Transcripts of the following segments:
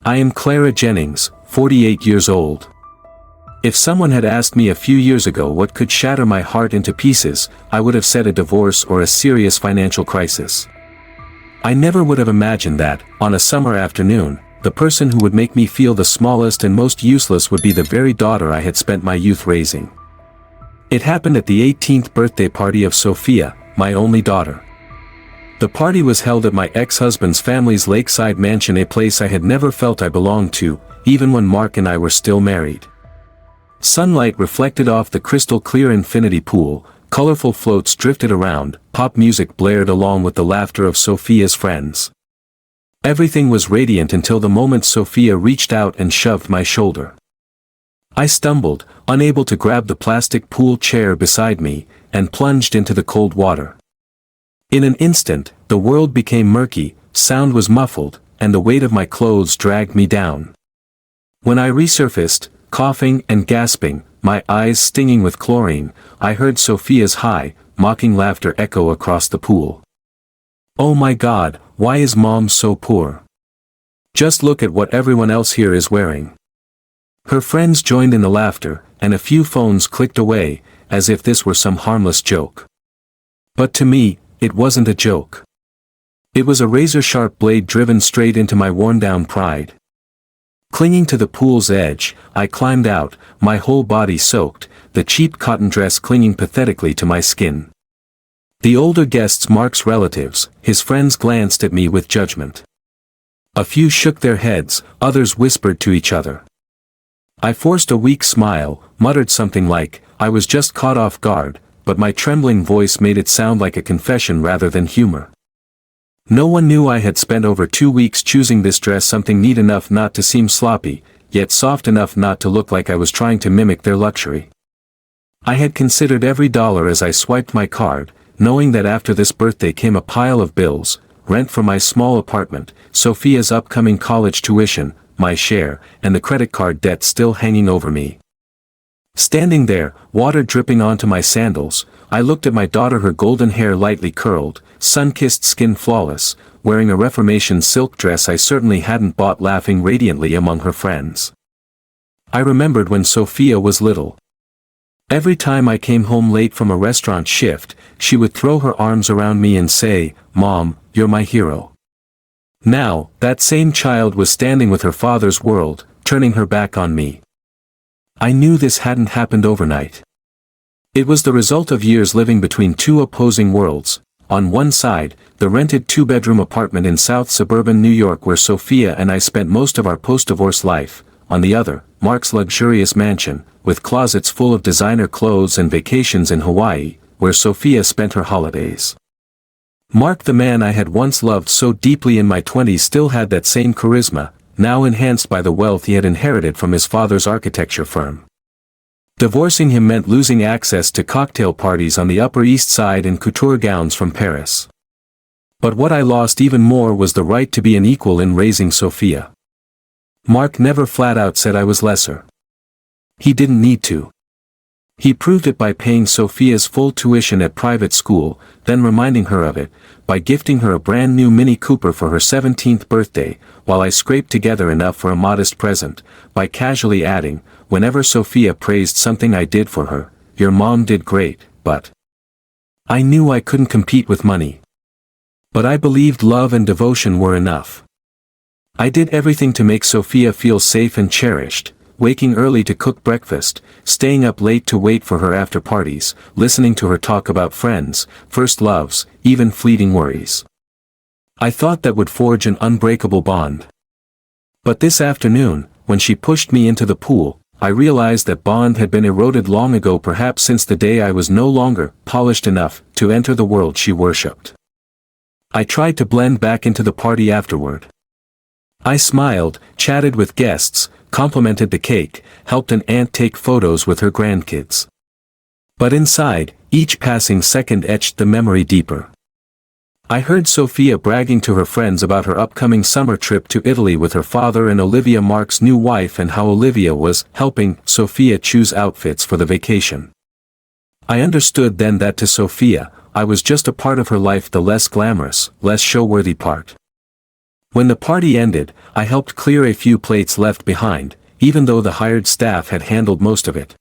I am Clara Jennings, 48 years old. If someone had asked me a few years ago what could shatter my heart into pieces, I would have said a divorce or a serious financial crisis. I never would have imagined that, on a summer afternoon, the person who would make me feel the smallest and most useless would be the very daughter I had spent my youth raising. It happened at the 18th birthday party of Sophia, my only daughter. The party was held at my ex-husband's family's lakeside mansion, a place I had never felt I belonged to, even when Mark and I were still married. Sunlight reflected off the crystal-clear infinity pool, colorful floats drifted around, pop music blared along with the laughter of Sophia's friends. Everything was radiant until the moment Sophia reached out and shoved my shoulder. I stumbled, unable to grab the plastic pool chair beside me, and plunged into the cold water. In an instant, the world became murky, sound was muffled, and the weight of my clothes dragged me down. When I resurfaced, coughing and gasping, my eyes stinging with chlorine, I heard Sophia's high, mocking laughter echo across the pool. Oh my God, why is Mom so poor? Just look at what everyone else here is wearing. Her friends joined in the laughter, and a few phones clicked away, as if this were some harmless joke. But to me, it wasn't a joke. It was a razor-sharp blade driven straight into my worn-down pride. Clinging to the pool's edge, I climbed out, my whole body soaked, the cheap cotton dress clinging pathetically to my skin. The older guests, Mark's relatives, his friends, glanced at me with judgment. A few shook their heads, others whispered to each other. I forced a weak smile, muttered something like, I was just caught off guard, but my trembling voice made it sound like a confession rather than humor. No one knew I had spent over 2 weeks choosing this dress, something neat enough not to seem sloppy, yet soft enough not to look like I was trying to mimic their luxury. I had considered every dollar as I swiped my card, knowing that after this birthday came a pile of bills, rent for my small apartment, Sophia's upcoming college tuition, my share, and the credit card debt still hanging over me. Standing there, water dripping onto my sandals, I looked at my daughter, her golden hair lightly curled, sun-kissed skin flawless, wearing a Reformation silk dress I certainly hadn't bought, laughing radiantly among her friends. I remembered when Sophia was little. Every time I came home late from a restaurant shift, she would throw her arms around me and say, "Mom, you're my hero." Now, that same child was standing with her father's world, turning her back on me. I knew this hadn't happened overnight. It was the result of years living between two opposing worlds. On one side, the rented 2-bedroom apartment in South suburban New York where Sophia and I spent most of our post-divorce life. On the other, Mark's luxurious mansion, with closets full of designer clothes and vacations in Hawaii, where Sophia spent her holidays. Mark, the man I had once loved so deeply in my 20s, still had that same charisma, now enhanced by the wealth he had inherited from his father's architecture firm. Divorcing him meant losing access to cocktail parties on the Upper East Side and couture gowns from Paris. But what I lost even more was the right to be an equal in raising Sophia. Mark never flat out said I was lesser. He didn't need to. He proved it by paying Sophia's full tuition at private school, then reminding her of it, by gifting her a brand new Mini Cooper for her 17th birthday, while I scraped together enough for a modest present, by casually adding, whenever Sophia praised something I did for her, "Your mom did great, but..." I knew I couldn't compete with money. But I believed love and devotion were enough. I did everything to make Sophia feel safe and cherished, waking early to cook breakfast, staying up late to wait for her after parties, listening to her talk about friends, first loves, even fleeting worries. I thought that would forge an unbreakable bond. But this afternoon, when she pushed me into the pool, I realized that bond had been eroded long ago, perhaps since the day I was no longer polished enough to enter the world she worshipped. I tried to blend back into the party afterward. I smiled, chatted with guests, complimented the cake, helped an aunt take photos with her grandkids. But inside, each passing second etched the memory deeper. I heard Sophia bragging to her friends about her upcoming summer trip to Italy with her father and Olivia, Mark's new wife, and how Olivia was helping Sophia choose outfits for the vacation. I understood then that to Sophia, I was just a part of her life, the less glamorous, less show-worthy part. When the party ended, I helped clear a few plates left behind, even though the hired staff had handled most of it.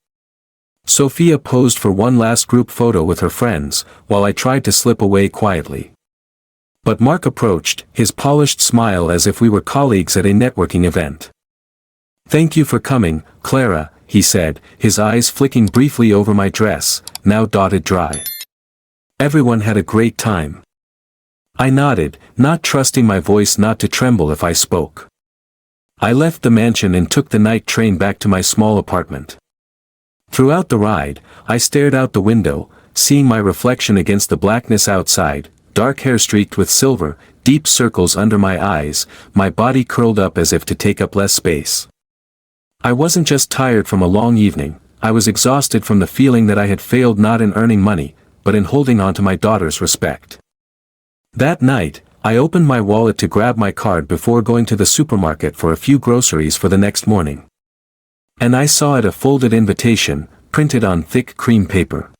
Sophia posed for one last group photo with her friends, while I tried to slip away quietly. But Mark approached, his polished smile as if we were colleagues at a networking event. "Thank you for coming, Clara," he said, his eyes flicking briefly over my dress, now dotted dry. "Everyone had a great time." I nodded, not trusting my voice not to tremble if I spoke. I left the mansion and took the night train back to my small apartment. Throughout the ride, I stared out the window, seeing my reflection against the blackness outside, dark hair streaked with silver, deep circles under my eyes, my body curled up as if to take up less space. I wasn't just tired from a long evening, I was exhausted from the feeling that I had failed not in earning money, but in holding on to my daughter's respect. That night, I opened my wallet to grab my card before going to the supermarket for a few groceries for the next morning. And I saw it, a folded invitation, printed on thick cream paper.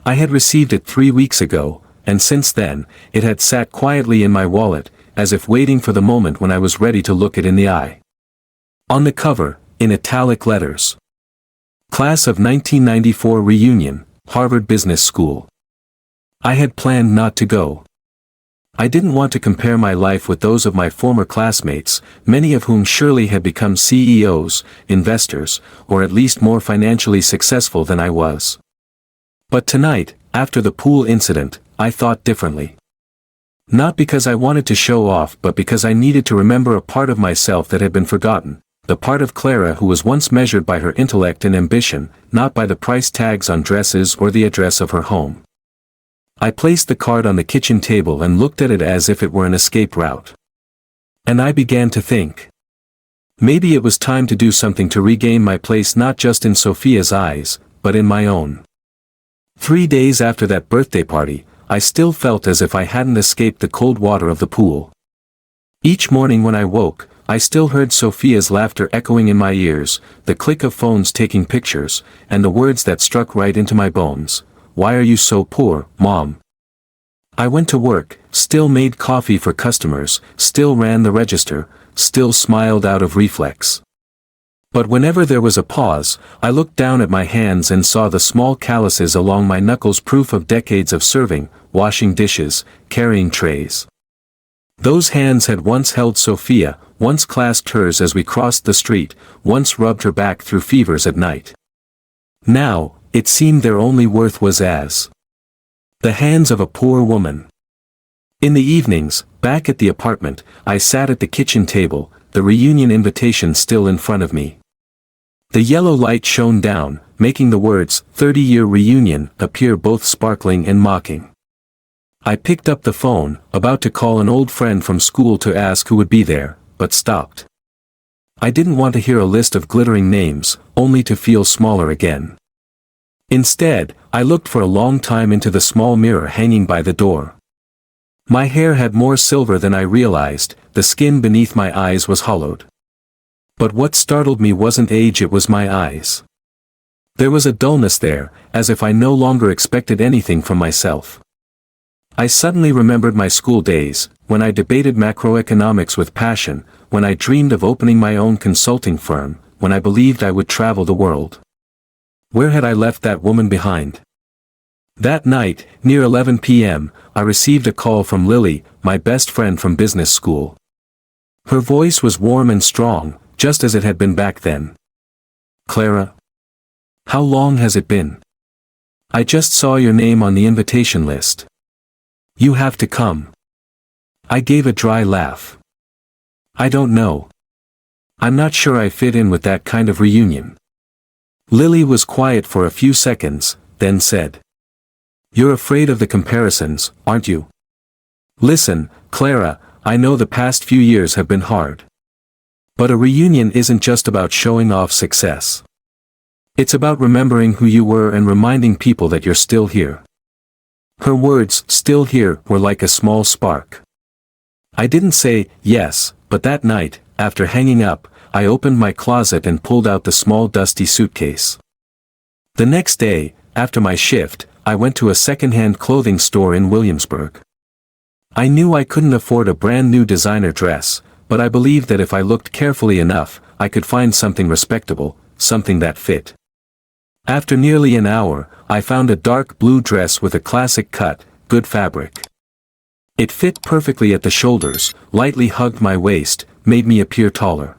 I had received it 3 weeks ago, and since then, it had sat quietly in my wallet, as if waiting for the moment when I was ready to look it in the eye. On the cover, in italic letters, "Class of 1994 Reunion, Harvard Business School." I had planned not to go. I didn't want to compare my life with those of my former classmates, many of whom surely had become CEOs, investors, or at least more financially successful than I was. But tonight, after the pool incident, I thought differently. Not because I wanted to show off, but because I needed to remember a part of myself that had been forgotten, the part of Clara who was once measured by her intellect and ambition, not by the price tags on dresses or the address of her home. I placed the card on the kitchen table and looked at it as if it were an escape route. And I began to think. Maybe it was time to do something to regain my place, not just in Sophia's eyes, but in my own. 3 days after that birthday party, I still felt as if I hadn't escaped the cold water of the pool. Each morning when I woke, I still heard Sophia's laughter echoing in my ears, the click of phones taking pictures, and the words that struck right into my bones. "Why are you so poor, Mom?" I went to work, still made coffee for customers, still ran the register, still smiled out of reflex. But whenever there was a pause, I looked down at my hands and saw the small calluses along my knuckles, proof of decades of serving, washing dishes, carrying trays. Those hands had once held Sophia, once clasped hers as we crossed the street, once rubbed her back through fevers at night. Now, it seemed their only worth was as the hands of a poor woman. In the evenings, back at the apartment, I sat at the kitchen table, the reunion invitation still in front of me. The yellow light shone down, making the words, 30-year reunion, appear both sparkling and mocking. I picked up the phone, about to call an old friend from school to ask who would be there, but stopped. I didn't want to hear a list of glittering names, only to feel smaller again. Instead, I looked for a long time into the small mirror hanging by the door. My hair had more silver than I realized, the skin beneath my eyes was hollowed. But what startled me wasn't age, it was my eyes. There was a dullness there, as if I no longer expected anything from myself. I suddenly remembered my school days, when I debated macroeconomics with passion, when I dreamed of opening my own consulting firm, when I believed I would travel the world. Where had I left that woman behind? That night, near 11 p.m., I received a call from Lily, my best friend from business school. Her voice was warm and strong, just as it had been back then. "Clara? How long has it been? I just saw your name on the invitation list. You have to come." I gave a dry laugh. "I don't know. I'm not sure I fit in with that kind of reunion." Lily was quiet for a few seconds, then said, "You're afraid of the comparisons, aren't you? Listen, Clara, I know the past few years have been hard. But a reunion isn't just about showing off success. It's about remembering who you were and reminding people that you're still here." Her words, "still here," were like a small spark. I didn't say yes, but that night, after hanging up, I opened my closet and pulled out the small dusty suitcase. The next day, after my shift, I went to a second-hand clothing store in Williamsburg. I knew I couldn't afford a brand new designer dress, but I believed that if I looked carefully enough, I could find something respectable, something that fit. After nearly an hour, I found a dark blue dress with a classic cut, good fabric. It fit perfectly at the shoulders, lightly hugged my waist, made me appear taller.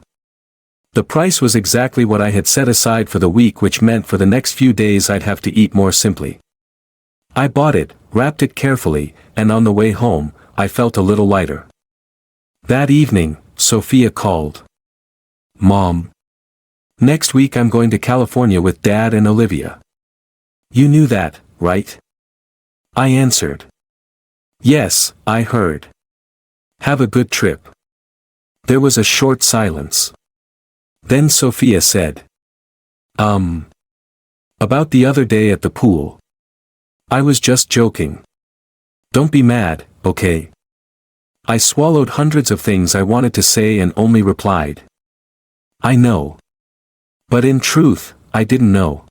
The price was exactly what I had set aside for the week, which meant for the next few days I'd have to eat more simply. I bought it, wrapped it carefully, and on the way home, I felt a little lighter. That evening, Sophia called. "Mom. Next week I'm going to California with Dad and Olivia. You knew that, right?" I answered. "Yes, I heard. Have a good trip." There was a short silence. Then Sophia said, About the other day at the pool. I was just joking. Don't be mad, okay?" I swallowed hundreds of things I wanted to say and only replied, "I know." But in truth, I didn't know.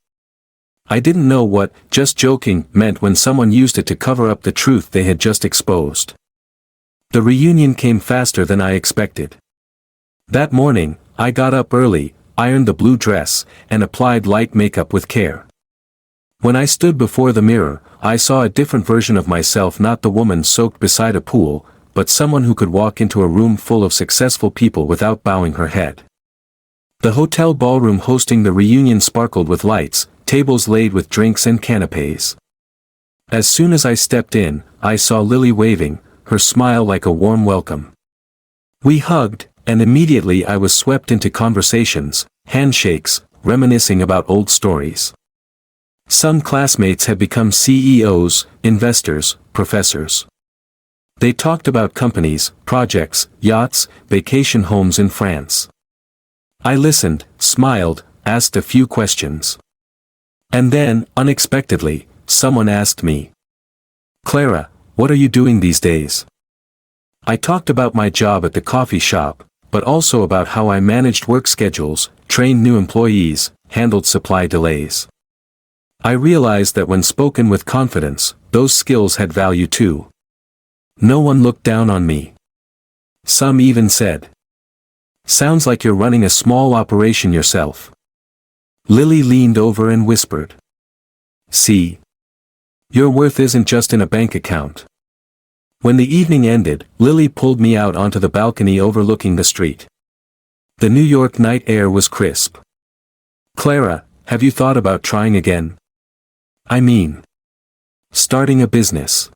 I didn't know what "just joking" meant when someone used it to cover up the truth they had just exposed. The reunion came faster than I expected. That morning, I got up early, ironed the blue dress, and applied light makeup with care. When I stood before the mirror, I saw a different version of myself, not the woman soaked beside a pool, but someone who could walk into a room full of successful people without bowing her head. The hotel ballroom hosting the reunion sparkled with lights, tables laid with drinks and canapes. As soon as I stepped in, I saw Lily waving, her smile like a warm welcome. We hugged, and immediately I was swept into conversations, handshakes, reminiscing about old stories. Some classmates had become CEOs, investors, professors. They talked about companies, projects, yachts, vacation homes in France. I listened, smiled, asked a few questions. And then, unexpectedly, someone asked me, "Clara, what are you doing these days?" I talked about my job at the coffee shop, but also about how I managed work schedules, trained new employees, handled supply delays. I realized that when spoken with confidence, those skills had value too. No one looked down on me. Some even said, "Sounds like you're running a small operation yourself." Lily leaned over and whispered, "See? Your worth isn't just in a bank account." When the evening ended, Lily pulled me out onto the balcony overlooking the street. The New York night air was crisp. "Clara, have you thought about trying again? I mean, starting a business.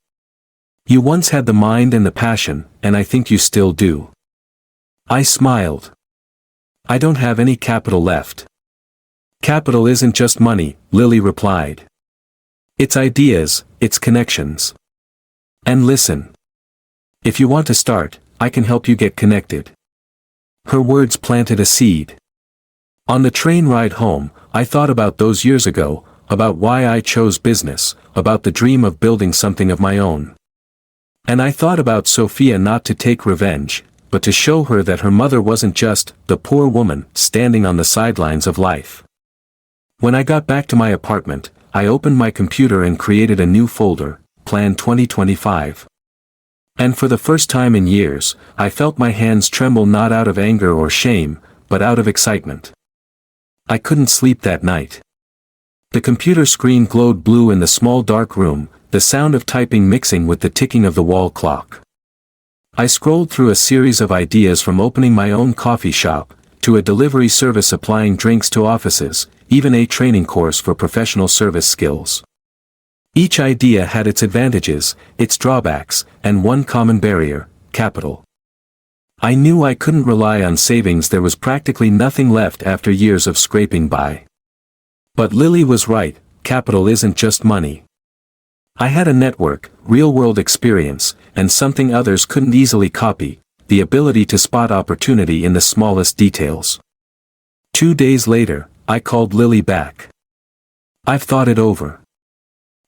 You once had the mind and the passion, and I think you still do." I smiled. "I don't have any capital left." "Capital isn't just money," Lily replied. "It's ideas, it's connections. And listen. If you want to start, I can help you get connected." Her words planted a seed. On the train ride home, I thought about those years ago, about why I chose business, about the dream of building something of my own. And I thought about Sophia, not to take revenge, but to show her that her mother wasn't just the poor woman standing on the sidelines of life. When I got back to my apartment, I opened my computer and created a new folder, Plan 2025. And for the first time in years, I felt my hands tremble, not out of anger or shame, but out of excitement. I couldn't sleep that night. The computer screen glowed blue in the small dark room, the sound of typing mixing with the ticking of the wall clock. I scrolled through a series of ideas, from opening my own coffee shop, to a delivery service supplying drinks to offices, even a training course for professional service skills. Each idea had its advantages, its drawbacks, and one common barrier: capital. I knew I couldn't rely on savings. There was practically nothing left after years of scraping by. But Lily was right, capital isn't just money. I had a network, real-world experience, and something others couldn't easily copy: the ability to spot opportunity in the smallest details. 2 days later, I called Lily back. "I've thought it over.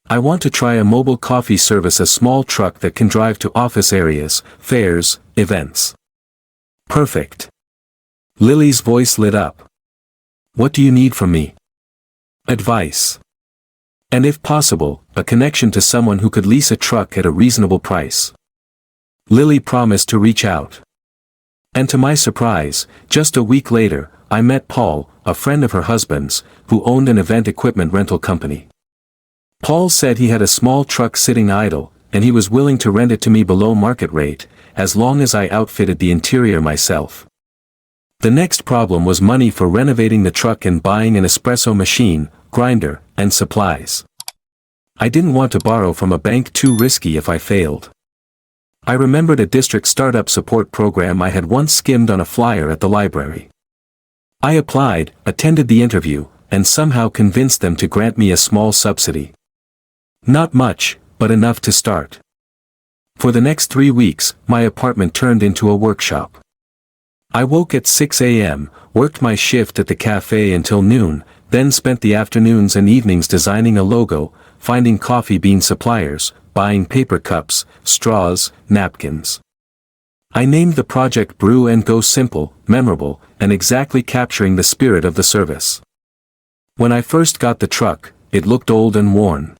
I want to try a mobile coffee service, a small truck that can drive to office areas, fairs, events." "Perfect." Lily's voice lit up. "What do you need from me?" "Advice. And if possible, a connection to someone who could lease a truck at a reasonable price." Lily promised to reach out. And to my surprise, just a week later, I met Paul, a friend of her husband's, who owned an event equipment rental company. Paul said he had a small truck sitting idle, and he was willing to rent it to me below market rate, as long as I outfitted the interior myself. The next problem was money for renovating the truck and buying an espresso machine, grinder, and supplies. I didn't want to borrow from a bank, too risky if I failed. I remembered a district startup support program I had once skimmed on a flyer at the library. I applied, attended the interview, and somehow convinced them to grant me a small subsidy. Not much, but enough to start. For the next 3 weeks, my apartment turned into a workshop. I woke at 6 a.m., worked my shift at the cafe until noon, then spent the afternoons and evenings designing a logo, finding coffee bean suppliers, buying paper cups, straws, napkins. I named the project Brew and Go, simple, memorable, and exactly capturing the spirit of the service. When I first got the truck, it looked old and worn.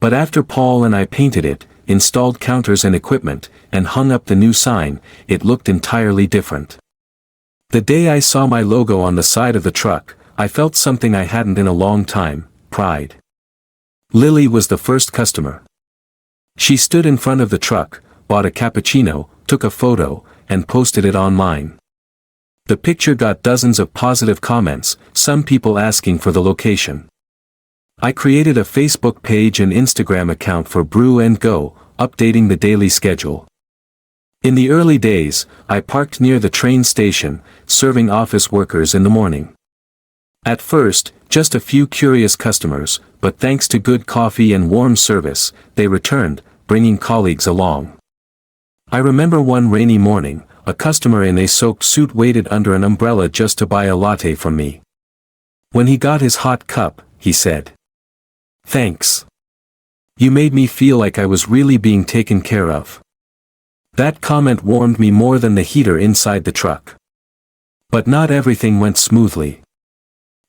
But after Paul and I painted it, installed counters and equipment, and hung up the new sign, it looked entirely different. The day I saw my logo on the side of the truck, I felt something I hadn't in a long time: pride. Lily was the first customer. She stood in front of the truck, bought a cappuccino, took a photo, and posted it online. The picture got dozens of positive comments, some people asking for the location. I created a Facebook page and Instagram account for Brew and Go, updating the daily schedule. In the early days, I parked near the train station, serving office workers in the morning. At first, just a few curious customers, but thanks to good coffee and warm service, they returned, bringing colleagues along. I remember one rainy morning, a customer in a soaked suit waited under an umbrella just to buy a latte from me. When he got his hot cup, he said, "Thanks. You made me feel like I was really being taken care of." That comment warmed me more than the heater inside the truck. But not everything went smoothly.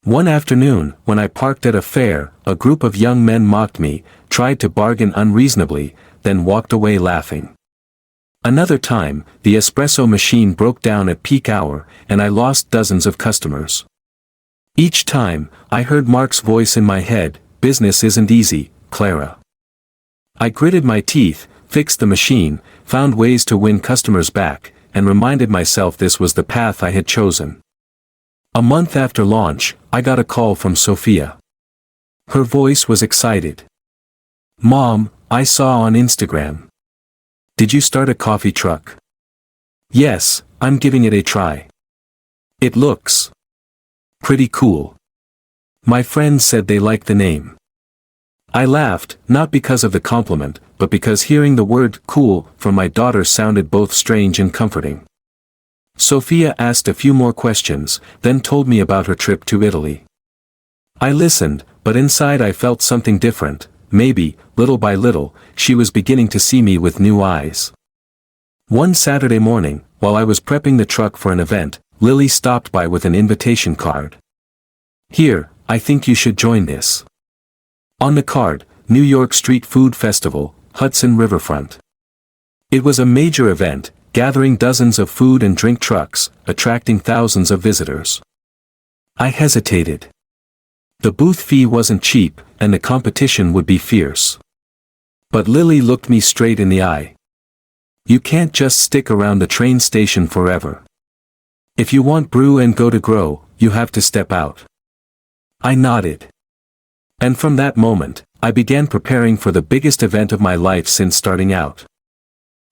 One afternoon, when I parked at a fair, a group of young men mocked me, tried to bargain unreasonably, then walked away laughing. Another time, the espresso machine broke down at peak hour, and I lost dozens of customers. Each time, I heard Mark's voice in my head: "Business isn't easy, Clara." I gritted my teeth, fixed the machine, found ways to win customers back, and reminded myself this was the path I had chosen. A month after launch, I got a call from Sophia. Her voice was excited. "Mom, I saw on Instagram. Did you start a coffee truck?" "Yes, I'm giving it a try. It looks pretty cool. My friends said they liked the name." I laughed, not because of the compliment, but because hearing the word "cool" from my daughter sounded both strange and comforting. Sophia asked a few more questions, then told me about her trip to Italy. I listened, but inside I felt something different. Maybe, little by little, she was beginning to see me with new eyes. One Saturday morning, while I was prepping the truck for an event, Lily stopped by with an invitation card. "Here, I think you should join this." On the card, New York Street Food Festival, Hudson Riverfront. It was a major event, gathering dozens of food and drink trucks, attracting thousands of visitors. I hesitated. The booth fee wasn't cheap, and the competition would be fierce. But Lily looked me straight in the eye. "You can't just stick around the train station forever. If you want Brew and Go to grow, you have to step out." I nodded. And from that moment, I began preparing for the biggest event of my life since starting out.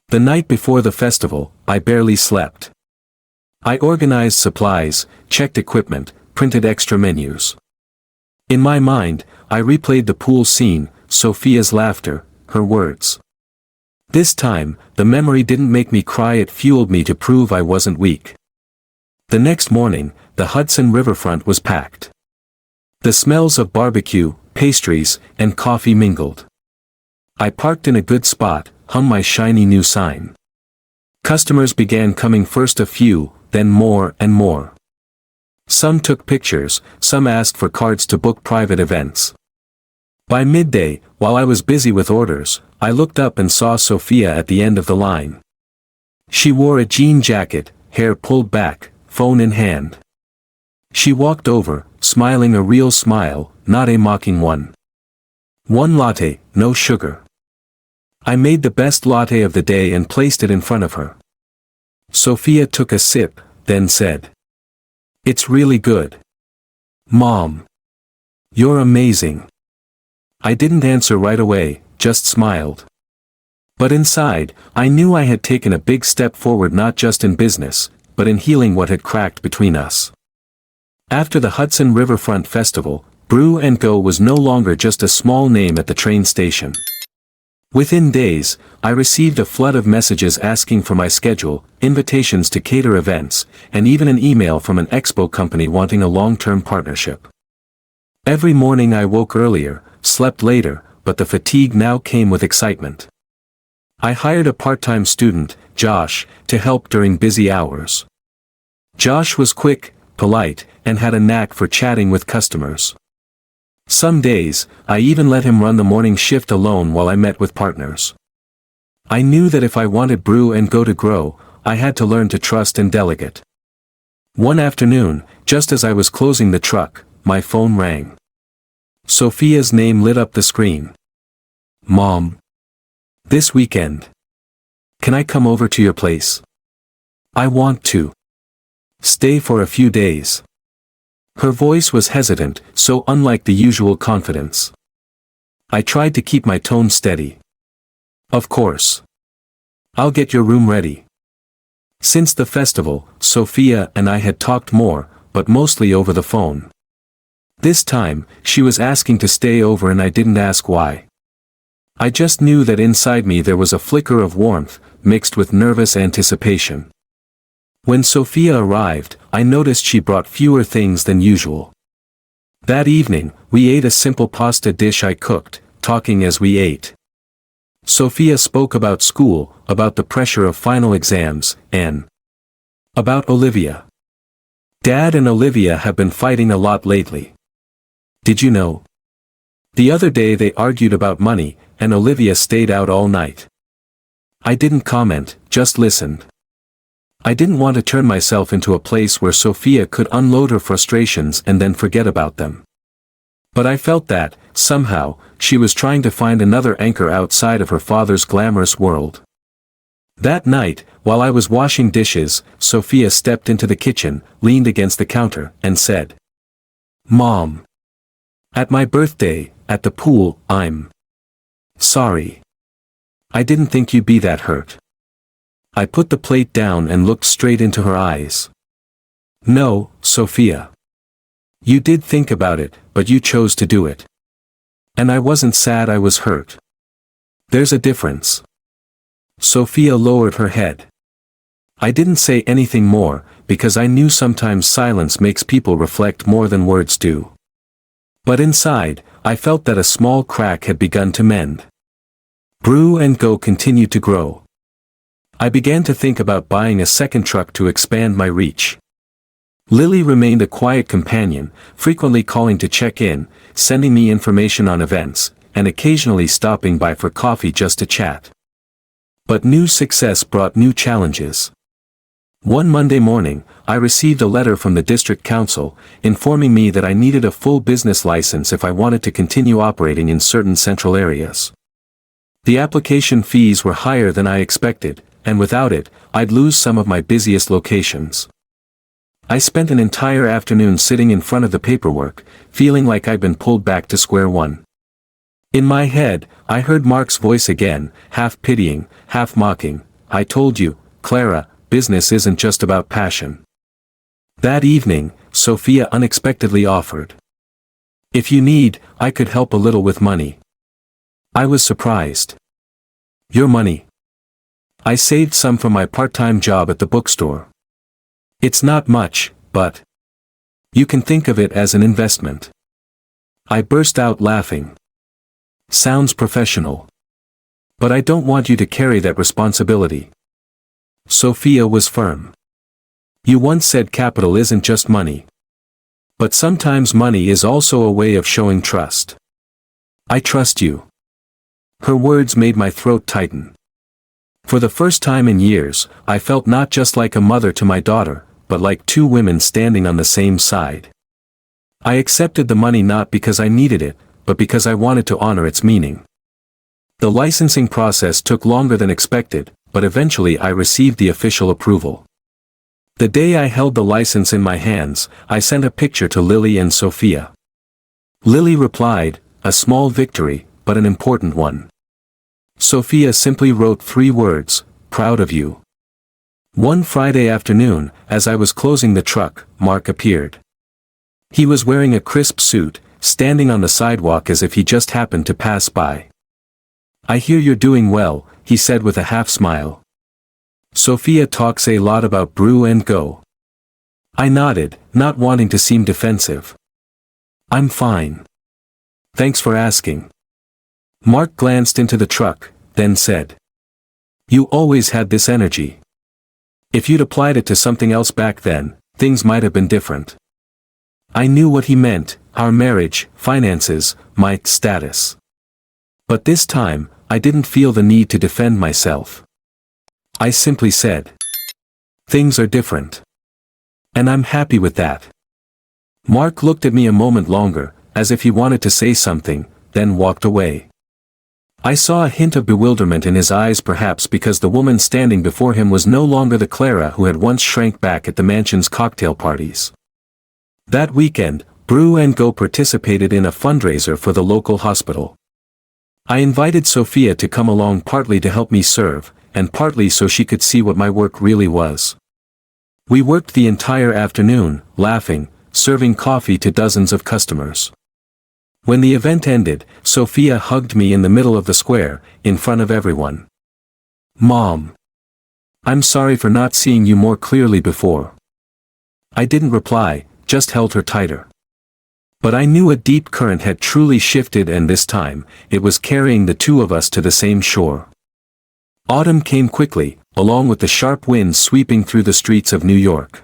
The night before the festival, I barely slept. I organized supplies, checked equipment, printed extra menus. In my mind, I replayed the pool scene, Sophia's laughter, her words. This time, the memory didn't make me cry, it fueled me to prove I wasn't weak. The next morning, the Hudson riverfront was packed. The smells of barbecue, pastries, and coffee mingled. I parked in a good spot, hung my shiny new sign. Customers began coming, first a few, then more and more. Some took pictures, some asked for cards to book private events. By midday, while I was busy with orders, I looked up and saw Sophia at the end of the line. She wore a jean jacket, hair pulled back, phone in hand. She walked over, smiling a real smile, not a mocking one. "One latte, no sugar." I made the best latte of the day and placed it in front of her. Sophia took a sip, then said, "It's really good. Mom. You're amazing." I didn't answer right away, just smiled. But inside, I knew I had taken a big step forward, not just in business, but in healing what had cracked between us. After the Hudson Riverfront Festival, Brew and Go was no longer just a small name at the train station. Within days, I received a flood of messages asking for my schedule, invitations to cater events, and even an email from an expo company wanting a long-term partnership. Every morning I woke earlier, slept later, but the fatigue now came with excitement. I hired a part-time student, Josh, to help during busy hours. Josh was quick, polite, and had a knack for chatting with customers. Some days, I even let him run the morning shift alone while I met with partners. I knew that if I wanted Brew and Go to grow, I had to learn to trust and delegate. One afternoon, just as I was closing the truck, my phone rang. Sophia's name lit up the screen. "Mom. This weekend. Can I come over to your place? I want to stay for a few days." Her voice was hesitant, so unlike the usual confidence. I tried to keep my tone steady. "Of course. I'll get your room ready." Since the festival, Sophia and I had talked more, but mostly over the phone. This time, she was asking to stay over and I didn't ask why. I just knew that inside me there was a flicker of warmth, mixed with nervous anticipation. When Sophia arrived, I noticed she brought fewer things than usual. That evening, we ate a simple pasta dish I cooked, talking as we ate. Sophia spoke about school, about the pressure of final exams, and about Olivia. "Dad and Olivia have been fighting a lot lately. Did you know? The other day they argued about money, and Olivia stayed out all night." I didn't comment, just listened. I didn't want to turn myself into a place where Sophia could unload her frustrations and then forget about them. But I felt that, somehow, she was trying to find another anchor outside of her father's glamorous world. That night, while I was washing dishes, Sophia stepped into the kitchen, leaned against the counter, and said, "Mom. At my birthday, at the pool, I'm sorry. I didn't think you'd be that hurt." I put the plate down and looked straight into her eyes. "No, Sophia. You did think about it, but you chose to do it. And I wasn't sad, I was hurt. There's a difference." Sophia lowered her head. I didn't say anything more, because I knew sometimes silence makes people reflect more than words do. But inside, I felt that a small crack had begun to mend. Brew and Go continued to grow. I began to think about buying a second truck to expand my reach. Lily remained a quiet companion, frequently calling to check in, sending me information on events, and occasionally stopping by for coffee just to chat. But new success brought new challenges. One Monday morning, I received a letter from the district council, informing me that I needed a full business license if I wanted to continue operating in certain central areas. The application fees were higher than I expected, and without it, I'd lose some of my busiest locations. I spent an entire afternoon sitting in front of the paperwork, feeling like I'd been pulled back to square one. In my head, I heard Mark's voice again, half pitying, half mocking. "I told you, Clara, business isn't just about passion." That evening, Sophia unexpectedly offered, "If you need, I could help a little with money." I was surprised. "Your money?" I saved some from my part-time job at the bookstore. "It's not much, but you can think of it as an investment." I burst out laughing. "Sounds professional. But I don't want you to carry that responsibility." Sophia was firm. "You once said capital isn't just money. But sometimes money is also a way of showing trust. I trust you." Her words made my throat tighten. For the first time in years, I felt not just like a mother to my daughter, but like two women standing on the same side. I accepted the money not because I needed it, but because I wanted to honor its meaning. The licensing process took longer than expected, but eventually I received the official approval. The day I held the license in my hands, I sent a picture to Lily and Sophia. Lily replied, "A small victory, but an important one." Sophia simply wrote 3 words, "Proud of you." One Friday afternoon, as I was closing the truck, Mark appeared. He was wearing a crisp suit, standing on the sidewalk as if he just happened to pass by. "I hear you're doing well," he said with a half smile. "Sophia talks a lot about brew and go." I nodded, not wanting to seem defensive. "I'm fine. Thanks for asking." Mark glanced into the truck, then said, "You always had this energy. If you'd applied it to something else back then, things might have been different." I knew what he meant: our marriage, finances, my status. But this time, I didn't feel the need to defend myself. I simply said, "Things are different. And I'm happy with that." Mark looked at me a moment longer, as if he wanted to say something, then walked away. I saw a hint of bewilderment in his eyes, perhaps because the woman standing before him was no longer the Clara who had once shrank back at the mansion's cocktail parties. That weekend, Brew and Go participated in a fundraiser for the local hospital. I invited Sophia to come along, partly to help me serve, and partly so she could see what my work really was. We worked the entire afternoon, laughing, serving coffee to dozens of customers. When the event ended, Sophia hugged me in the middle of the square, in front of everyone. "Mom. I'm sorry for not seeing you more clearly before." I didn't reply, just held her tighter. But I knew a deep current had truly shifted, and this time, it was carrying the two of us to the same shore. Autumn came quickly, along with the sharp winds sweeping through the streets of New York.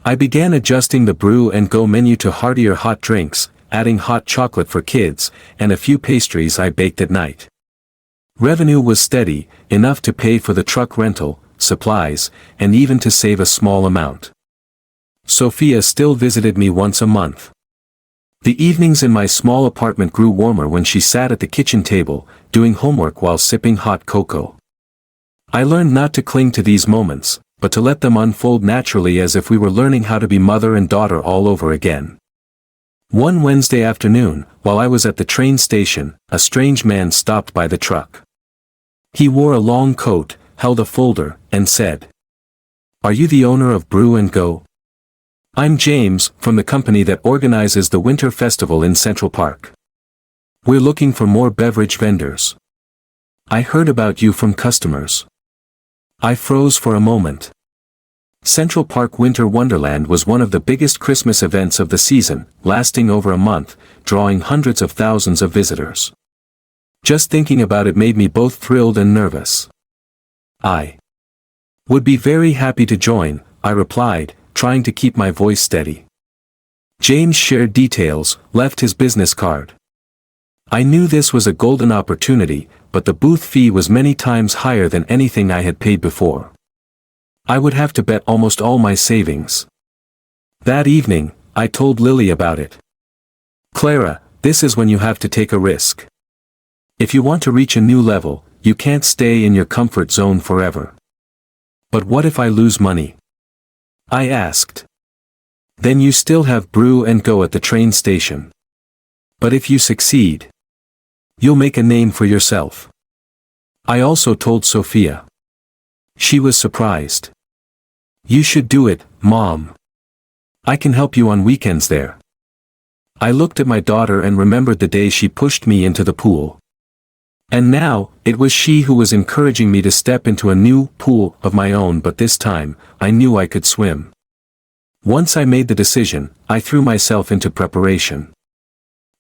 I began adjusting the Brew and Go menu to heartier hot drinks, adding hot chocolate for kids, and a few pastries I baked at night. Revenue was steady, enough to pay for the truck rental, supplies, and even to save a small amount. Sophia still visited me once a month. The evenings in my small apartment grew warmer when she sat at the kitchen table, doing homework while sipping hot cocoa. I learned not to cling to these moments, but to let them unfold naturally, as if we were learning how to be mother and daughter all over again. One Wednesday afternoon, while I was at the train station, a strange man stopped by the truck. He wore a long coat, held a folder, and said, "Are you the owner of Brew and Go?" "I'm James, from the company that organizes the Winter Festival in Central Park. We're looking for more beverage vendors. I heard about you from customers." I froze for a moment. Central Park Winter Wonderland was one of the biggest Christmas events of the season, lasting over a month, drawing hundreds of thousands of visitors. Just thinking about it made me both thrilled and nervous. "I would be very happy to join," I replied, trying to keep my voice steady. James shared details, left his business card. I knew this was a golden opportunity, but the booth fee was many times higher than anything I had paid before. I would have to bet almost all my savings. That evening, I told Lily about it. "Clara, this is when you have to take a risk. If you want to reach a new level, you can't stay in your comfort zone forever." "But what if I lose money?" I asked. "Then you still have Brew and Go at the train station. But if you succeed, you'll make a name for yourself." I also told Sophia. She was surprised. "You should do it, Mom. I can help you on weekends there." I looked at my daughter and remembered the day she pushed me into the pool. And now, it was she who was encouraging me to step into a new pool of my own, but this time, I knew I could swim. Once I made the decision, I threw myself into preparation.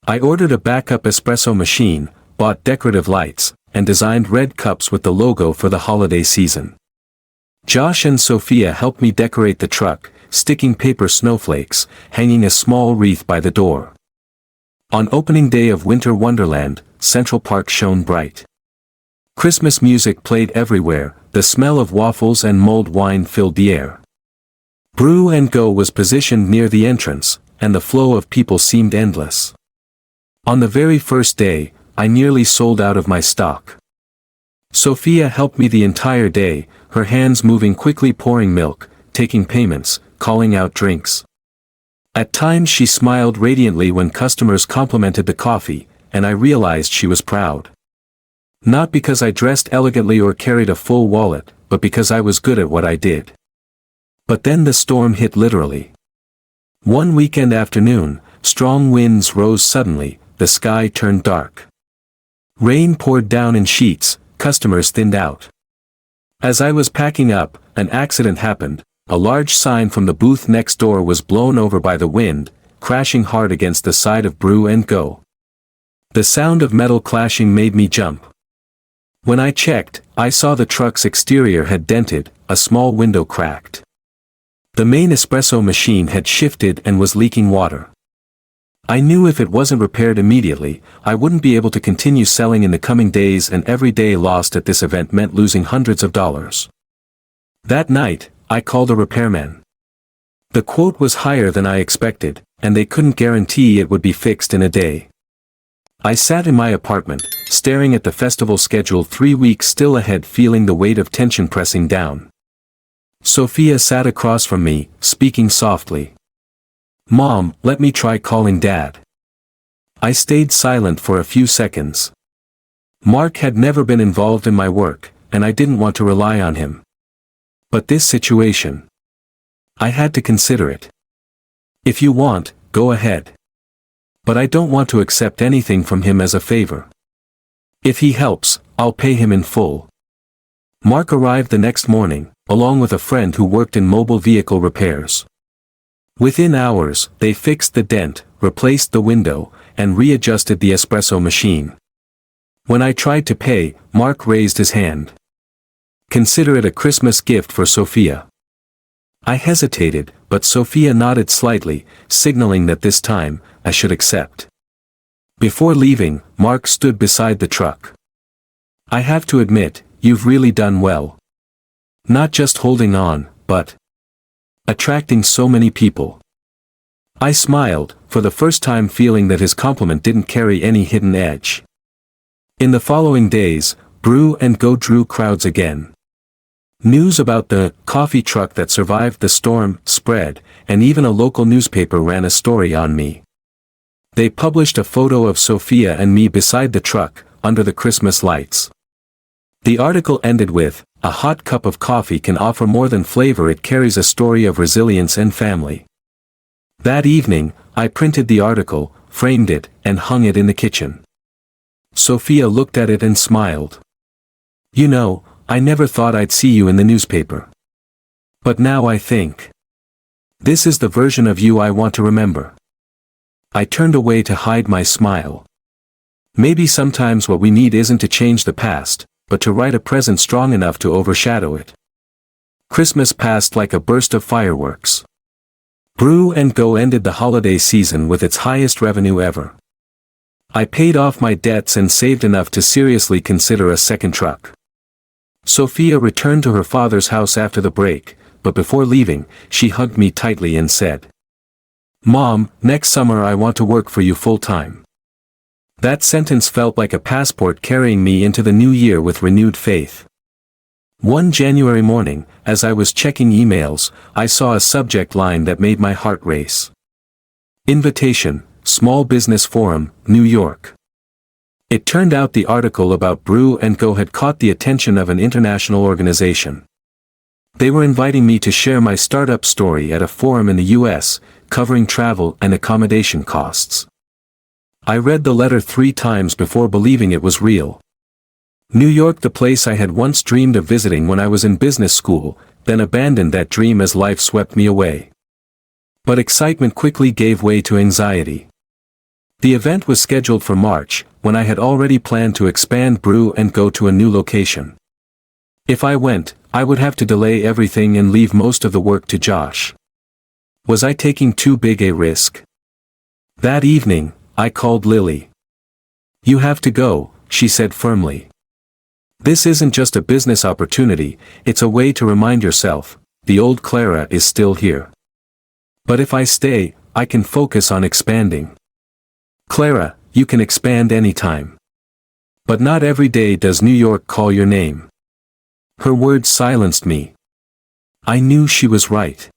I ordered a backup espresso machine, bought decorative lights, and designed red cups with the logo for the holiday season. Josh and Sophia helped me decorate the truck, sticking paper snowflakes, hanging a small wreath by the door. On opening day of Winter Wonderland, Central Park shone bright. Christmas music played everywhere, the smell of waffles and mulled wine filled the air. Brew and Go was positioned near the entrance, and the flow of people seemed endless. On the very first day, I nearly sold out of my stock. Sophia helped me the entire day, her hands moving quickly, pouring milk, taking payments, calling out drinks. At times she smiled radiantly when customers complimented the coffee, and I realized she was proud. Not because I dressed elegantly or carried a full wallet, but because I was good at what I did. But then the storm hit literally. One weekend afternoon, strong winds rose suddenly, the sky turned dark. Rain poured down in sheets, customers thinned out. As I was packing up, an accident happened. A large sign from the booth next door was blown over by the wind, crashing hard against the side of Brew and Go. The sound of metal clashing made me jump. When I checked, I saw the truck's exterior had dented, a small window cracked. The main espresso machine had shifted and was leaking water. I knew if it wasn't repaired immediately, I wouldn't be able to continue selling in the coming days, and every day lost at this event meant losing hundreds of dollars. That night, I called a repairman. The quote was higher than I expected, and they couldn't guarantee it would be fixed in a day. I sat in my apartment, staring at the festival schedule 3 weeks still ahead, feeling the weight of tension pressing down. Sophia sat across from me, speaking softly. "Mom, let me try calling Dad." I stayed silent for a few seconds. Mark had never been involved in my work, and I didn't want to rely on him. But this situation, I had to consider it. "If you want, go ahead. But I don't want to accept anything from him as a favor. If he helps, I'll pay him in full." Mark arrived the next morning, along with a friend who worked in mobile vehicle repairs. Within hours, they fixed the dent, replaced the window, and readjusted the espresso machine. When I tried to pay, Mark raised his hand. "Consider it a Christmas gift for Sophia." I hesitated, but Sophia nodded slightly, signaling that this time, I should accept. Before leaving, Mark stood beside the truck. "I have to admit, you've really done well. Not just holding on, but attracting so many people." I smiled, for the first time feeling that his compliment didn't carry any hidden edge. In the following days, Brew and Go drew crowds again. News about the coffee truck that survived the storm spread, and even a local newspaper ran a story on me. They published a photo of Sophia and me beside the truck, under the Christmas lights. The article ended with, "A hot cup of coffee can offer more than flavor, it carries a story of resilience and family." That evening, I printed the article, framed it, and hung it in the kitchen. Sophia looked at it and smiled. "You know, I never thought I'd see you in the newspaper. But now I think this is the version of you I want to remember." I turned away to hide my smile. Maybe sometimes what we need isn't to change the past, but to write a present strong enough to overshadow it. Christmas passed like a burst of fireworks. Brew and Go ended the holiday season with its highest revenue ever. I paid off my debts and saved enough to seriously consider a second truck. Sophia returned to her father's house after the break, but before leaving, she hugged me tightly and said, "Mom, next summer I want to work for you full-time." That sentence felt like a passport carrying me into the new year with renewed faith. One January morning, as I was checking emails, I saw a subject line that made my heart race. "Invitation, Small Business Forum, New York." It turned out the article about Brew and Go had caught the attention of an international organization. They were inviting me to share my startup story at a forum in the US, covering travel and accommodation costs. I read the letter 3 times before believing it was real. New York, the place I had once dreamed of visiting when I was in business school, then abandoned that dream as life swept me away. But excitement quickly gave way to anxiety. The event was scheduled for March, when I had already planned to expand Brew and Go to a new location. If I went, I would have to delay everything and leave most of the work to Josh. Was I taking too big a risk? That evening, I called Lily. "You have to go," she said firmly. This isn't just a business opportunity, it's a way to remind yourself, the old Clara is still here. But if I stay, I can focus on expanding. Clara, you can expand anytime. But not every day does New York call your name. Her words silenced me. I knew she was right.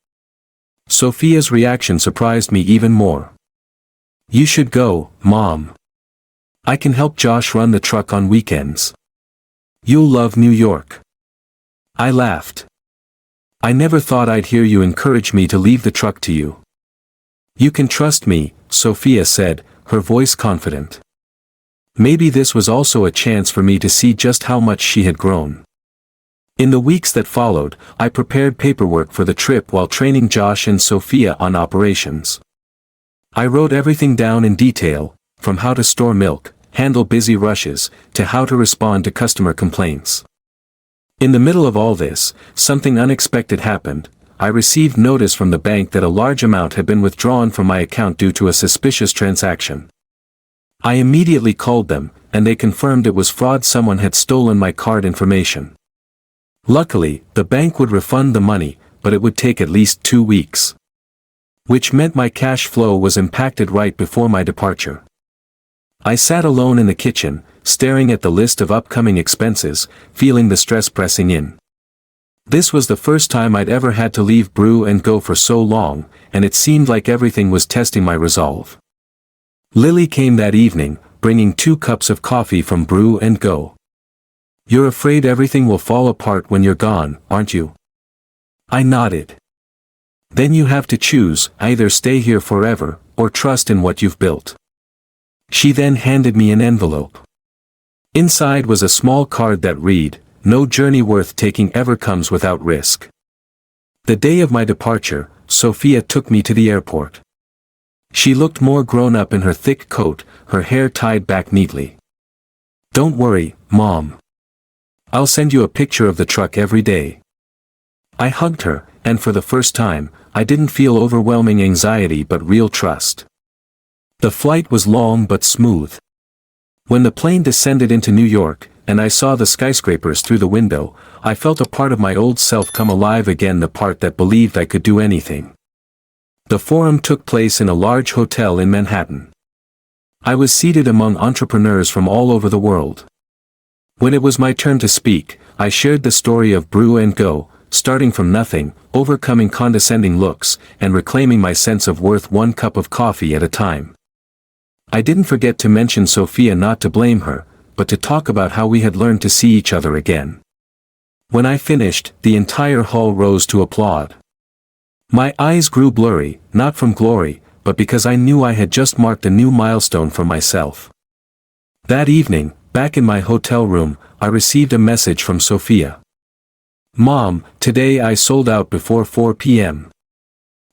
Sophia's reaction surprised me even more. You should go, Mom. I can help Josh run the truck on weekends. You'll love New York. I laughed. I never thought I'd hear you encourage me to leave the truck to you. You can trust me, Sophia said, her voice confident. Maybe this was also a chance for me to see just how much she had grown. In the weeks that followed, I prepared paperwork for the trip while training Josh and Sophia on operations. I wrote everything down in detail, from how to store milk, handle busy rushes, to how to respond to customer complaints. In the middle of all this, something unexpected happened. I received notice from the bank that a large amount had been withdrawn from my account due to a suspicious transaction. I immediately called them, and they confirmed it was fraud. Someone had stolen my card information. Luckily, the bank would refund the money, but it would take at least 2 weeks. Which meant my cash flow was impacted right before my departure. I sat alone in the kitchen, staring at the list of upcoming expenses, feeling the stress pressing in. This was the first time I'd ever had to leave Brew and Go for so long, and it seemed like everything was testing my resolve. Lily came that evening, bringing 2 cups of coffee from Brew and Go. You're afraid everything will fall apart when you're gone, aren't you? I nodded. Then you have to choose, either stay here forever, or trust in what you've built. She then handed me an envelope. Inside was a small card that read, "No journey worth taking ever comes without risk." The day of my departure, Sophia took me to the airport. She looked more grown up in her thick coat, her hair tied back neatly. Don't worry, Mom. I'll send you a picture of the truck every day. I hugged her, and for the first time, I didn't feel overwhelming anxiety but real trust. The flight was long but smooth. When the plane descended into New York, and I saw the skyscrapers through the window, I felt a part of my old self come alive again, the part that believed I could do anything. The forum took place in a large hotel in Manhattan. I was seated among entrepreneurs from all over the world. When it was my turn to speak, I shared the story of Brew and Go, starting from nothing, overcoming condescending looks, and reclaiming my sense of worth 1 cup of coffee at a time. I didn't forget to mention Sophia, not to blame her, but to talk about how we had learned to see each other again. When I finished, the entire hall rose to applaud. My eyes grew blurry, not from glory, but because I knew I had just marked a new milestone for myself. That evening, back in my hotel room, I received a message from Sophia. Mom, today I sold out before 4 p.m.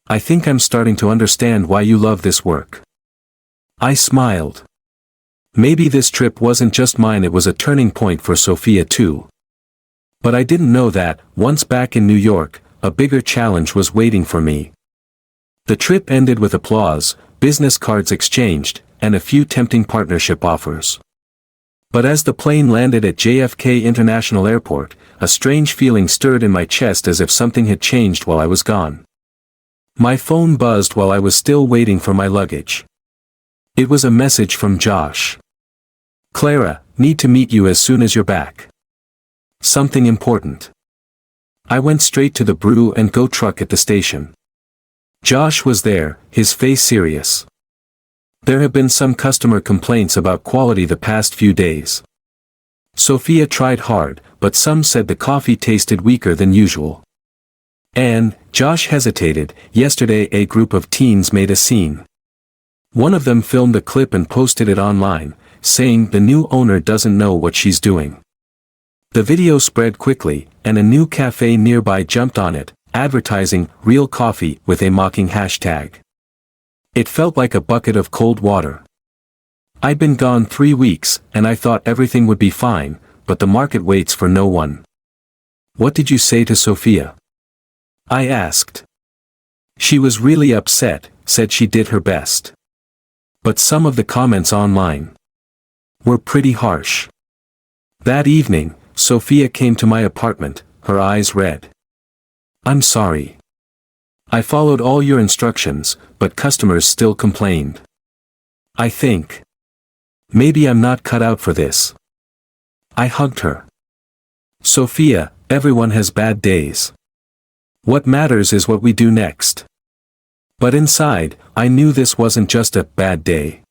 I think I'm starting to understand why you love this work. I smiled. Maybe this trip wasn't just mine, it was a turning point for Sophia too. But I didn't know that, once back in New York, a bigger challenge was waiting for me. The trip ended with applause, business cards exchanged, and a few tempting partnership offers. But as the plane landed at JFK International Airport, a strange feeling stirred in my chest, as if something had changed while I was gone. My phone buzzed while I was still waiting for my luggage. It was a message from Josh. Clara, need to meet you as soon as you're back. Something important. I went straight to the Brew and Go truck at the station. Josh was there, his face serious. There have been some customer complaints about quality the past few days. Sophia tried hard, but some said the coffee tasted weaker than usual. And, Josh hesitated, yesterday a group of teens made a scene. One of them filmed a clip and posted it online, saying the new owner doesn't know what she's doing. The video spread quickly, and a new cafe nearby jumped on it, advertising real coffee with a mocking hashtag. It felt like a bucket of cold water. I'd been gone 3 weeks, and I thought everything would be fine, but the market waits for no one. What did you say to Sophia? I asked. She was really upset, said she did her best. But some of the comments online were pretty harsh. That evening, Sophia came to my apartment, her eyes red. "I'm sorry. I followed all your instructions, but customers still complained. I think maybe I'm not cut out for this." I hugged her. "Sophia, everyone has bad days. What matters is what we do next." But inside, I knew this wasn't just a bad day.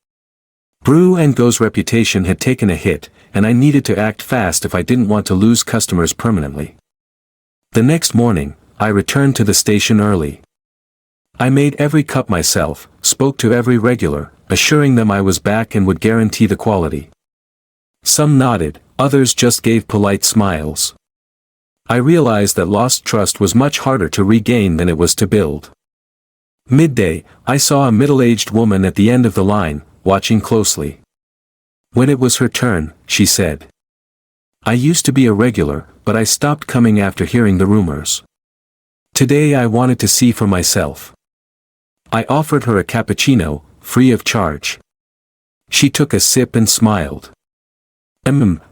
Brew and Go's reputation had taken a hit, and I needed to act fast if I didn't want to lose customers permanently. The next morning, I returned to the station early. I made every cup myself, spoke to every regular, assuring them I was back and would guarantee the quality. Some nodded, others just gave polite smiles. I realized that lost trust was much harder to regain than it was to build. Midday, I saw a middle-aged woman at the end of the line, watching closely. When it was her turn, she said, "I used to be a regular, but I stopped coming after hearing the rumors. Today I wanted to see for myself." I offered her a cappuccino, free of charge. She took a sip and smiled.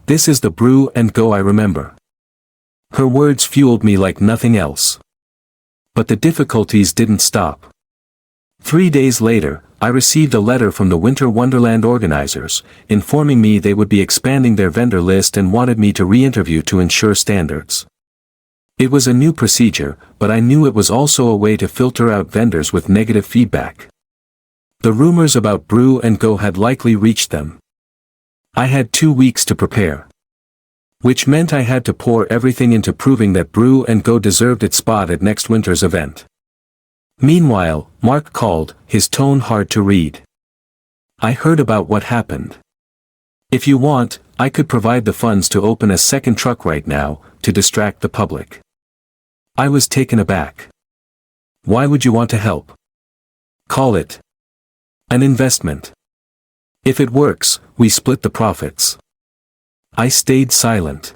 This is the Brew and Go I remember." Her words fueled me like nothing else. But the difficulties didn't stop. 3 days later, I received a letter from the Winter Wonderland organizers, informing me they would be expanding their vendor list and wanted me to re-interview to ensure standards. It was a new procedure, but I knew it was also a way to filter out vendors with negative feedback. The rumors about Brew and Go had likely reached them. I had 2 weeks to prepare. Which meant I had to pour everything into proving that Brew and Go deserved its spot at next winter's event. Meanwhile, Mark called, his tone hard to read. "I heard about what happened. If you want, I could provide the funds to open a second truck right now, to distract the public." I was taken aback. "Why would you want to help?" "Call it an investment. If it works, we split the profits." I stayed silent.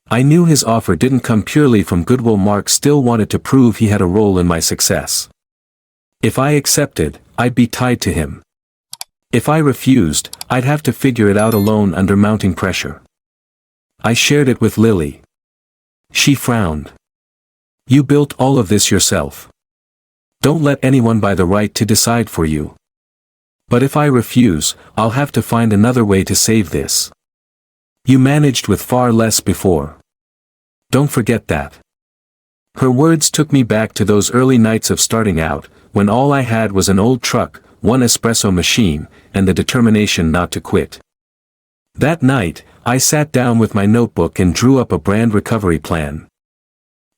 I knew his offer didn't come purely from goodwill. Mark still wanted to prove he had a role in my success. If I accepted, I'd be tied to him. If I refused, I'd have to figure it out alone under mounting pressure. I shared it with Lily. She frowned. "You built all of this yourself. Don't let anyone buy the right to decide for you." "But if I refuse, I'll have to find another way to save this. You managed with far less before. Don't forget that." Her words took me back to those early nights of starting out, when all I had was an old truck, one espresso machine, and the determination not to quit. That night, I sat down with my notebook and drew up a brand recovery plan.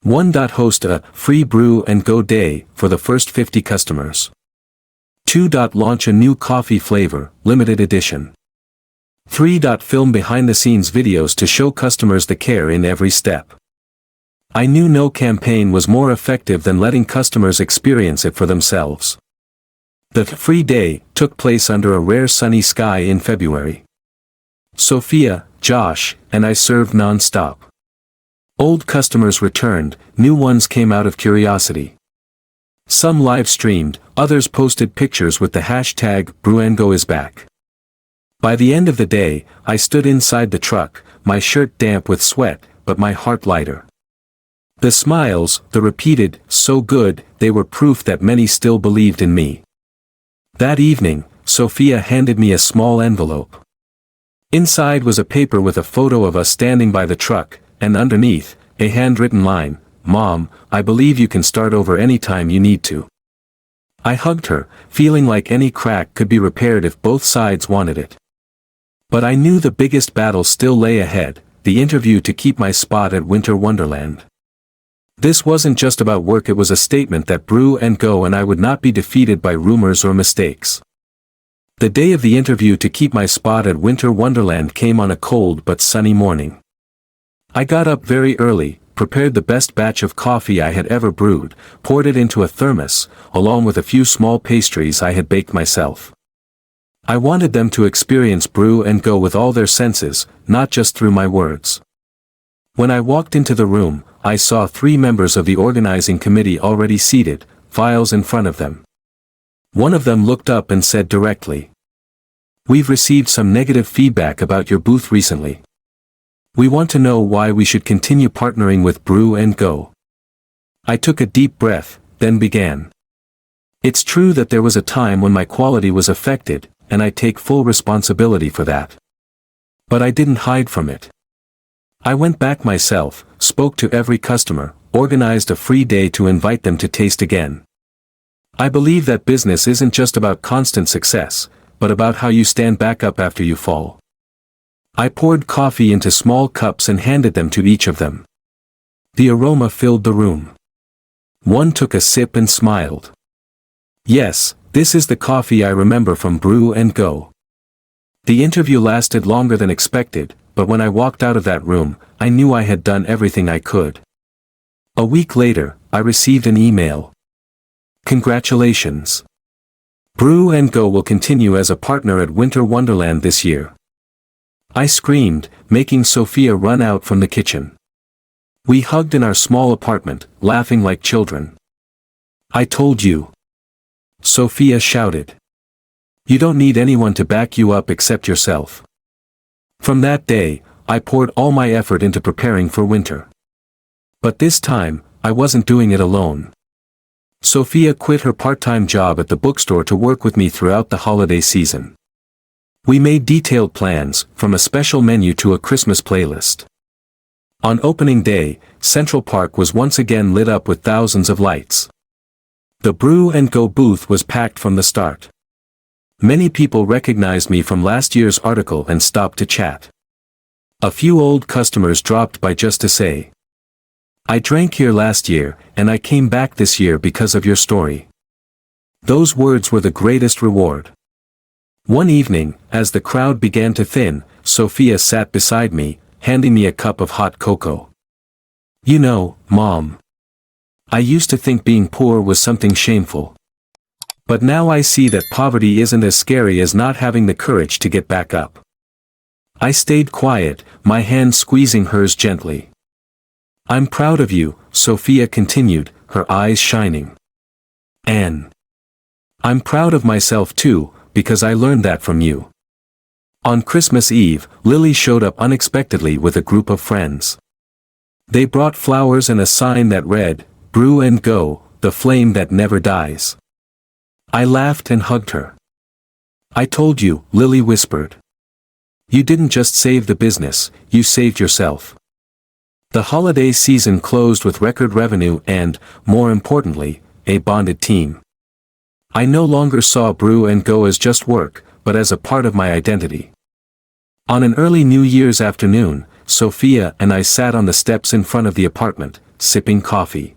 1. Host a free Brew and Go day for the first 50 customers. 2. Launch a new coffee flavor, limited edition. 3. Film behind-the-scenes videos to show customers the care in every step. I knew no campaign was more effective than letting customers experience it for themselves. The free day took place under a rare sunny sky in February. Sophia, Josh, and I served non-stop. Old customers returned, new ones came out of curiosity. Some live-streamed, others posted pictures with the hashtag #BrewandGoIsBack. By the end of the day, I stood inside the truck, my shirt damp with sweat, but my heart lighter. The smiles, the repeated, "so good," they were proof that many still believed in me. That evening, Sophia handed me a small envelope. Inside was a paper with a photo of us standing by the truck, and underneath, a handwritten line, "Mom, I believe you can start over anytime you need to." I hugged her, feeling like any crack could be repaired if both sides wanted it. But I knew the biggest battle still lay ahead, the interview to keep my spot at Winter Wonderland. This wasn't just about work, it was a statement that Brew and Go and I would not be defeated by rumors or mistakes. The day of the interview to keep my spot at Winter Wonderland came on a cold but sunny morning. I got up very early, prepared the best batch of coffee I had ever brewed, poured it into a thermos, along with a few small pastries I had baked myself. I wanted them to experience Brew and Go with all their senses, not just through my words. When I walked into the room, I saw 3 members of the organizing committee already seated, files in front of them. One of them looked up and said directly, "We've received some negative feedback about your booth recently." We want to know why we should continue partnering with Brew and Go. I took a deep breath, then began. It's true that there was a time when my quality was affected, and I take full responsibility for that. But I didn't hide from it. I went back myself, spoke to every customer, organized a free day to invite them to taste again. I believe that business isn't just about constant success, but about how you stand back up after you fall. I poured coffee into small cups and handed them to each of them. The aroma filled the room. One took a sip and smiled. Yes, this is the coffee I remember from Brew and Go. The interview lasted longer than expected, but when I walked out of that room, I knew I had done everything I could. A week later, I received an email. Congratulations. Brew and Go will continue as a partner at Winter Wonderland this year. I screamed, making Sophia run out from the kitchen. We hugged in our small apartment, laughing like children. I told you. Sophia shouted. You don't need anyone to back you up except yourself. From that day, I poured all my effort into preparing for winter. But this time, I wasn't doing it alone. Sophia quit her part-time job at the bookstore to work with me throughout the holiday season. We made detailed plans, from a special menu to a Christmas playlist. On opening day, Central Park was once again lit up with thousands of lights. The Brew and Go booth was packed from the start. Many people recognized me from last year's article and stopped to chat. A few old customers dropped by just to say, I drank here last year, and I came back this year because of your story. Those words were the greatest reward. One evening, as the crowd began to thin, Sophia sat beside me, handing me a cup of hot cocoa. You know, Mom. I used to think being poor was something shameful. But now I see that poverty isn't as scary as not having the courage to get back up. I stayed quiet, my hand squeezing hers gently. I'm proud of you, Sophia continued, her eyes shining. And I'm proud of myself too, because I learned that from you. On Christmas Eve, Lily showed up unexpectedly with a group of friends. They brought flowers and a sign that read, Brew and Go, the flame that never dies. I laughed and hugged her. I told you, Lily whispered. You didn't just save the business, you saved yourself. The holiday season closed with record revenue and, more importantly, a bonded team. I no longer saw Brew and Go as just work, but as a part of my identity. On an early New Year's afternoon, Sophia and I sat on the steps in front of the apartment, sipping coffee.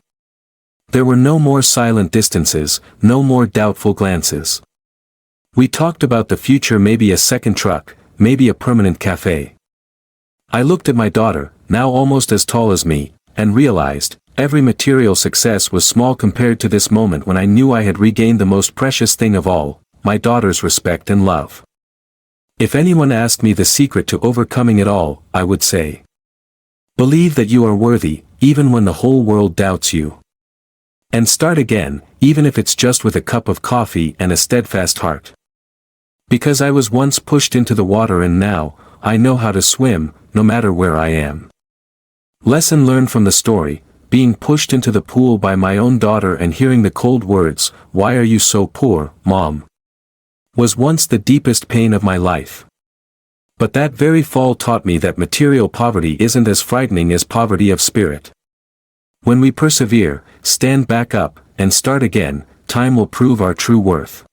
There were no more silent distances, no more doubtful glances. We talked about the future, maybe a second truck, maybe a permanent cafe. I looked at my daughter, now almost as tall as me, and realized, every material success was small compared to this moment when I knew I had regained the most precious thing of all, my daughter's respect and love. If anyone asked me the secret to overcoming it all, I would say, believe that you are worthy, even when the whole world doubts you. And start again, even if it's just with a cup of coffee and a steadfast heart. Because I was once pushed into the water and now, I know how to swim, no matter where I am. Lesson learned from the story, being pushed into the pool by my own daughter and hearing the cold words, "Why are you so poor, Mom?" was once the deepest pain of my life. But that very fall taught me that material poverty isn't as frightening as poverty of spirit. When we persevere, stand back up, and start again, time will prove our true worth.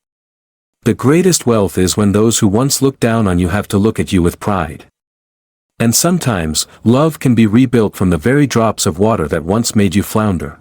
The greatest wealth is when those who once looked down on you have to look at you with pride. And sometimes, love can be rebuilt from the very drops of water that once made you flounder.